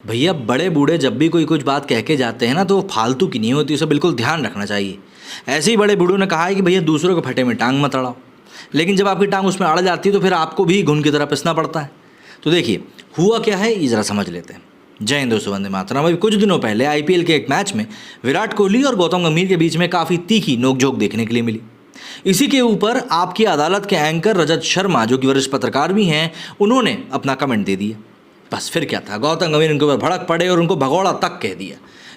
भैया बड़े बूढ़े जब भी कोई कुछ बात कह के जाते हैं ना तो वो फालतू की नहीं होती, उसे बिल्कुल ध्यान रखना चाहिए। ऐसे ही बड़े बूढ़ों ने कहा है कि भैया दूसरों के फटे में टांग मत अड़ाओ, लेकिन जब आपकी टांग उसमें अड़ जाती है तो फिर आपको भी घुन की तरह पिसना पड़ता है। तो देखिए हुआ क्या है ये ज़रा समझ लेते हैं। जय हिंद दोस्तों, वंदे मातरम। अभी कुछ दिनों पहले आईपीएल के एक मैच में विराट कोहली और गौतम गंभीर के बीच में काफ़ी तीखी नोकझोंक देखने के लिए मिली। इसी के ऊपर आपकी अदालत के एंकर रजत शर्मा, जो कि वरिष्ठ पत्रकार भी हैं, उन्होंने अपना कमेंट दे दिया। बस फिर क्या था, गौतम गंभीर उनके ऊपर भड़क पड़े और उनको भगौड़ा तक कह दिया।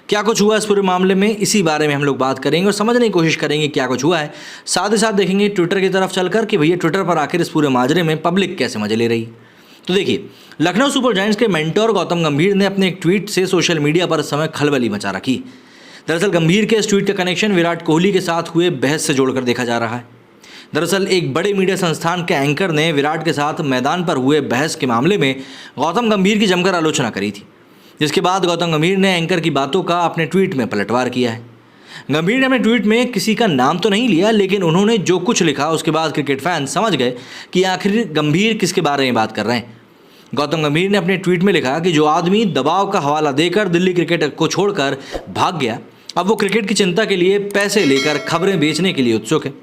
क्या कुछ हुआ इस पूरे मामले में, इसी बारे में हम लोग बात करेंगे और समझने की कोशिश करेंगे क्या कुछ हुआ है। साथ ही साथ देखेंगे ट्विटर की तरफ चलकर कि भैया ट्विटर पर आखिर इस पूरे माजरे में पब्लिक कैसे मजे ले रही। तो देखिए, लखनऊ सुपर जायंट्स के मेंटोर गौतम गंभीर ने अपने एक ट्वीट से सोशल मीडिया पर इस समय खलबली मचा रखी। दरअसल गंभीर के इस ट्वीट का कनेक्शन विराट कोहली के साथ हुए बहस से जोड़कर देखा जा रहा है। दरअसल एक बड़े मीडिया संस्थान के एंकर ने विराट के साथ मैदान पर हुए बहस के मामले में गौतम गंभीर की जमकर आलोचना करी थी, जिसके बाद गौतम गंभीर ने एंकर की बातों का अपने ट्वीट में पलटवार किया है। गंभीर ने अपने ट्वीट में किसी का नाम तो नहीं लिया, लेकिन उन्होंने जो कुछ लिखा उसके बाद क्रिकेट फैंस समझ गए कि आखिर गंभीर किसके बारे में बात कर रहे हैं। गौतम गंभीर ने अपने ट्वीट में लिखा कि जो आदमी दबाव का हवाला देकर दिल्ली क्रिकेट को छोड़कर भाग गया, अब वो क्रिकेट की चिंता के लिए पैसे लेकर खबरें बेचने के लिए उत्सुक है।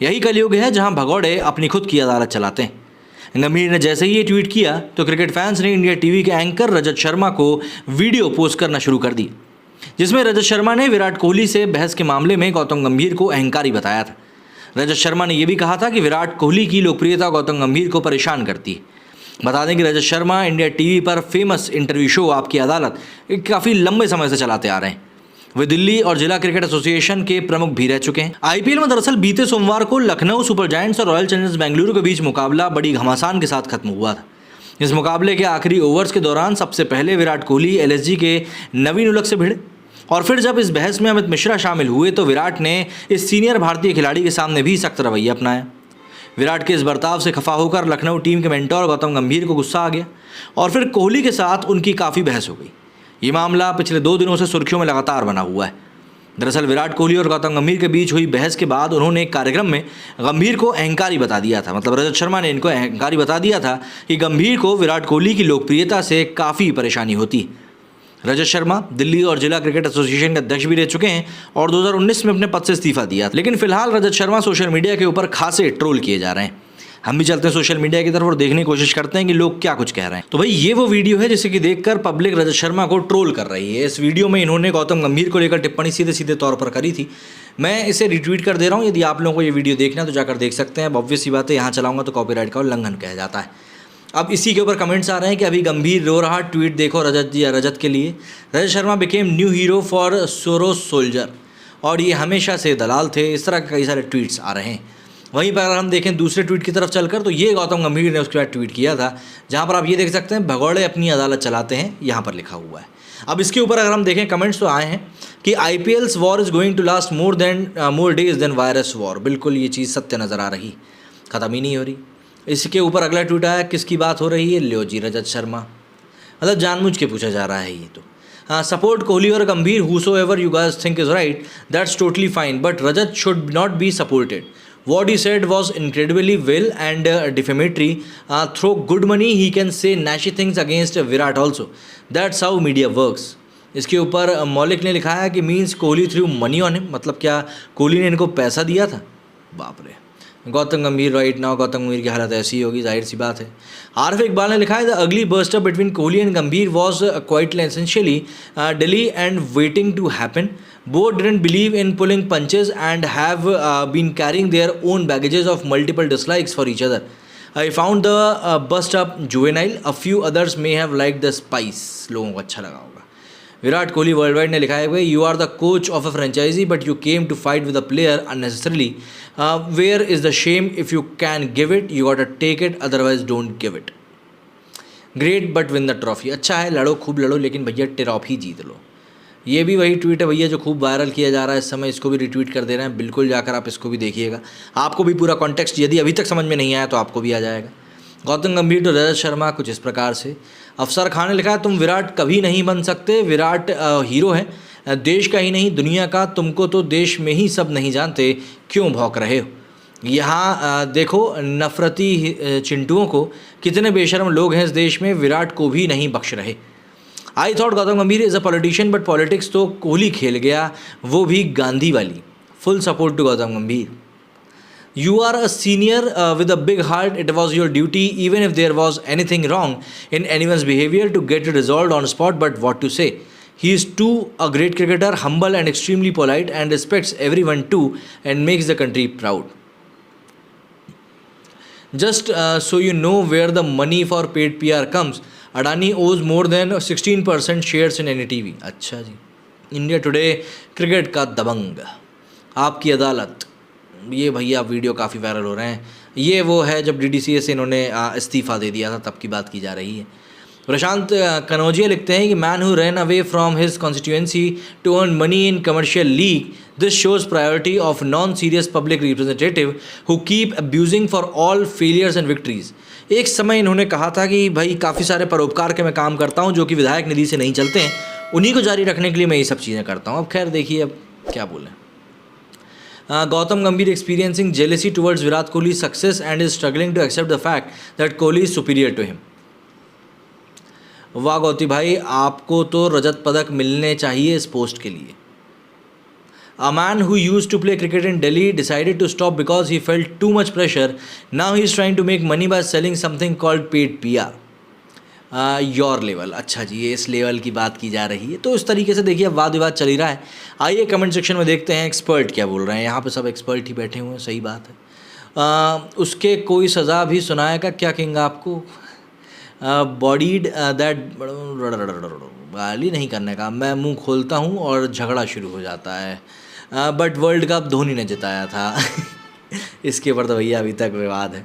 यही कलयुग है जहां भगौड़े अपनी खुद की अदालत चलाते हैं। गंभीर ने जैसे ही ये ट्वीट किया तो क्रिकेट फैंस ने इंडिया टीवी के एंकर रजत शर्मा को वीडियो पोस्ट करना शुरू कर दी, जिसमें रजत शर्मा ने विराट कोहली से बहस के मामले में गौतम गंभीर को अहंकारी बताया था। रजत शर्मा ने यह भी कहा था कि विराट कोहली की लोकप्रियता गौतम गंभीर को परेशान करती है। बता दें कि रजत शर्मा इंडिया टीवी पर फेमस इंटरव्यू शो आपकी अदालत काफ़ी लंबे समय से चलाते आ रहे हैं। वे दिल्ली और जिला क्रिकेट एसोसिएशन के प्रमुख भी रह चुके हैं। आईपीएल में दरअसल बीते सोमवार को लखनऊ सुपर जायंट्स और रॉयल चैलेंजर्स बेंगलुरु के बीच मुकाबला बड़ी घमासान के साथ खत्म हुआ था। इस मुकाबले के आखिरी ओवर्स के दौरान सबसे पहले विराट कोहली एलएसजी के नवीन उलक से भिड़े, और फिर जब इस बहस में अमित मिश्रा शामिल हुए तो विराट ने इस सीनियर भारतीय खिलाड़ी के सामने भी सख्त रवैया अपनाया। विराट के इस बर्ताव से खफा होकर लखनऊ टीम के मेंटोर गौतम गंभीर को गुस्सा आ गया और फिर कोहली के साथ उनकी काफ़ी बहस हो गई। ये मामला पिछले 2 दिनों से सुर्खियों में लगातार बना हुआ है। दरअसल विराट कोहली और गौतम गंभीर के बीच हुई बहस के बाद उन्होंने एक कार्यक्रम में गंभीर को अहंकारी बता दिया था। मतलब रजत शर्मा ने इनको अहंकारी बता दिया था कि गंभीर को विराट कोहली की लोकप्रियता से काफ़ी परेशानी होती है। रजत शर्मा दिल्ली और जिला क्रिकेट एसोसिएशन के अध्यक्ष भी रह चुके हैं और 2019 में अपने पद से इस्तीफा दिया, लेकिन फिलहाल रजत शर्मा सोशल मीडिया के ऊपर खासे ट्रोल किए जा रहे हैं। हम भी चलते हैं सोशल मीडिया की तरफ और देखने की कोशिश करते हैं कि लोग क्या कुछ कह रहे हैं। तो भाई ये वो वीडियो है जिसे कि देखकर पब्लिक रजत शर्मा को ट्रोल कर रही है। इस वीडियो में इन्होंने गौतम गंभीर को लेकर टिप्पणी सीधे सीधे तौर पर करी थी। मैं इसे रिट्वीट कर दे रहा हूँ, यदि आप लोगों को ये वीडियो देखना है तो जाकर देख सकते हैं। अब ऑब्वियस सी बात है, यहाँ चलाऊंगा तो कॉपीराइट का उल्लंघन कहा जाता है। अब इसी के ऊपर कमेंट्स आ रहे हैं कि अभी गंभीर रो रहा, ट्वीट देखो रजत के लिए। Rajat Sharma became new hero for Soros soldier, और ये हमेशा से दलाल थे। इस तरह के कई सारे ट्वीट्स आ रहे हैं। वहीं पर अगर हम देखें दूसरे ट्वीट की तरफ चलकर, तो ये गौतम गंभीर ने उसके बाद ट्वीट किया था, जहां पर आप ये देख सकते हैं भगौड़े अपनी अदालत चलाते हैं, यहाँ पर लिखा हुआ है। अब इसके ऊपर अगर हम देखें कमेंट्स तो आए हैं कि IPL's war is going to last more days than virus war. बिल्कुल ये चीज़ सत्य नज़र आ रही, ख़त्म ही नहीं हो रही। इसके ऊपर अगला ट्वीट आया, किसकी बात हो रही है, लो जी रजत शर्मा। मतलब जानबूझ के पूछा जा रहा है ये तो। हाँ, सपोर्ट कोहली और गंभीर, whosoever you guys think is right, that's totally fine, but Rajat should not be supported. What he said was incredibly well and defamatory. Through good money, he can say nasty things against Virat also. That's how media works. इसके ऊपर मौलिक ने लिखा है कि means Kohli through money on him, मतलब क्या कोहली ने इनको पैसा दिया था। बाप रे। गौतम गंभीर राइट नाउ, गौतम गंभीर की हालत ऐसी होगी, जाहिर सी बात है। आरिफ इकबाल ने लिखा है, the ugly burst up between Kohli and Gambhir was quite essentially daily and waiting to happen. Both didn't believe in pulling punches and have been carrying their own baggages of multiple dislikes for each other. I found the bust up juvenile. A few others may have liked the spice. लोगों को अच्छा लगा होगा। Virat Kohli world wide ने लिखा है, you are the coach of a franchise but you came to fight with a player unnecessarily. Where is the shame? If you can give it you got to take it, otherwise don't give it. Great but win the trophy. अच्छा है, लड़ो खूब लड़ो, लेकिन भैया trophy जीत लो। ये भी वही ट्वीट है भैया जो खूब वायरल किया जा रहा है इस समय, इसको भी रिट्वीट कर दे रहे हैं। बिल्कुल जाकर आप इसको भी देखिएगा, आपको भी पूरा कॉन्टेक्स्ट यदि अभी तक समझ में नहीं आया तो आपको भी आ जाएगा। गौतम गंभीर तो रजत शर्मा कुछ इस प्रकार से। अफसर खान ने लिखा है, तुम विराट कभी नहीं बन सकते, विराट हीरो है देश का ही नहीं दुनिया का, तुमको तो देश में ही सब नहीं जानते, क्यों भौंक रहे हो। यहाँ देखो नफरती चिंटुओं को, कितने बेशर्म लोग हैं इस देश में, विराट को भी नहीं बख्श रहे। आई थॉट गौतम गंभीर is a politician but politics तो कोहली खेल गया, वो भी गांधी वाली। फुल सपोर्ट टू गौतम गंभीर। You are a senior with a big heart. It was your duty, even if there was anything wrong in anyone's behavior, to get it resolved on spot. But what to say? He is too a great cricketer, humble and extremely polite, and respects everyone too, and makes the country proud. Just so you know where the money for paid PR comes, Adani owes more than 16% shares in NDTV. अच्छा जी, India today cricket का दबंग, आपकी अदालत। ये भैया video काफ़ी viral हो रहे हैं। ये वो है जब DDCA से इन्होंने इस्तीफ़ा दे दिया था, तब की बात की जा रही है। प्रशांत कनौजिया लिखते हैं कि man who run away from his constituency to earn money in commercial league, this shows priority of non serious public representative who keep abusing for all failures and victories. एक समय इन्होंने कहा था कि भाई काफ़ी सारे परोपकार के मैं काम करता हूँ जो कि विधायक निधि से नहीं चलते हैं, उन्हीं को जारी रखने के लिए मैं ये सब चीज़ें करता हूँ। अब खैर देखिए, अब क्या बोलें। Gautam Gambhir experiencing jealousy towards Virat Kohli's success and is struggling to accept the fact that Kohli is superior to him. वाह गौती भाई, आपको तो रजत पदक मिलने चाहिए इस पोस्ट के लिए। A man who used to play cricket in Delhi decided to stop because he felt too much pressure. Now he is trying to make money by selling something called paid PR. Your level, अच्छा जी, ये इस level की बात की जा रही है। तो इस तरीके से देखिए अब वाद विवाद चल ही रहा है। आइए कमेंट सेक्शन में देखते हैं एक्सपर्ट क्या बोल रहे हैं। यहाँ पे सब एक्सपर्ट ही बैठे हुए हैं, सही बात है। उसके कोई सज़ा भी सुनाएगा क्या किंग आपको? बॉडीड दैट गाली नहीं करने का, मैं मुंह खोलता हूँ और झगड़ा शुरू हो जाता है। बट वर्ल्ड कप धोनी ने जिताया था। इसके ऊपर तो भैया अभी तक विवाद है।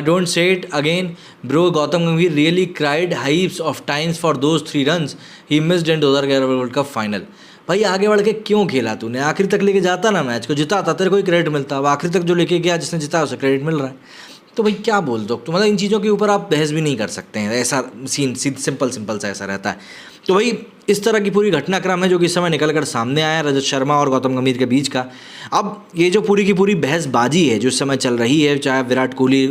Don't say it again, bro. Gautam Gambhir really cried heaps of times for those 3 runs he missed in 2011 world cup final. भाई आगे बढ़ के क्यों खेला तूने? आखिर तक लेके जाता ना मैच को, जिताता, तेरे को ही क्रेडिट मिलता। अब आखिर तक जो लेके गया, जिसने जिताया उसे क्रेडिट मिल रहा है। तो भाई क्या बोल दो, तो मतलब इन चीज़ों के ऊपर आप बहस भी नहीं कर सकते हैं, ऐसा सीन सिंपल सा ऐसा रहता है। तो भाई इस तरह की पूरी घटनाक्रम है जो कि इस समय निकल कर सामने आया रजत शर्मा और गौतम गंभीर के बीच का। अब ये जो पूरी की पूरी बहसबाजी है जो इस समय चल रही है, चाहे विराट कोहली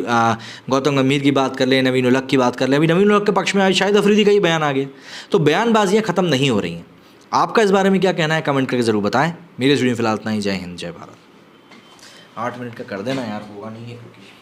गौतम गंभीर की बात कर ले, नवीन उलक की बात कर ले। अभी नवीन उलक के पक्ष में शाहिद अफरीदी का ही बयान आ गया, तो बयानबाजियाँ ख़त्म नहीं हो रही हैं। आपका इस बारे में क्या कहना है, कमेंट करके ज़रूर बताएं। मेरे इस वीडियो में फिलहाल इतना ही। जय हिंद, जय भारत। 8 मिनट का कर देना यार, होगा नहीं है क्योंकि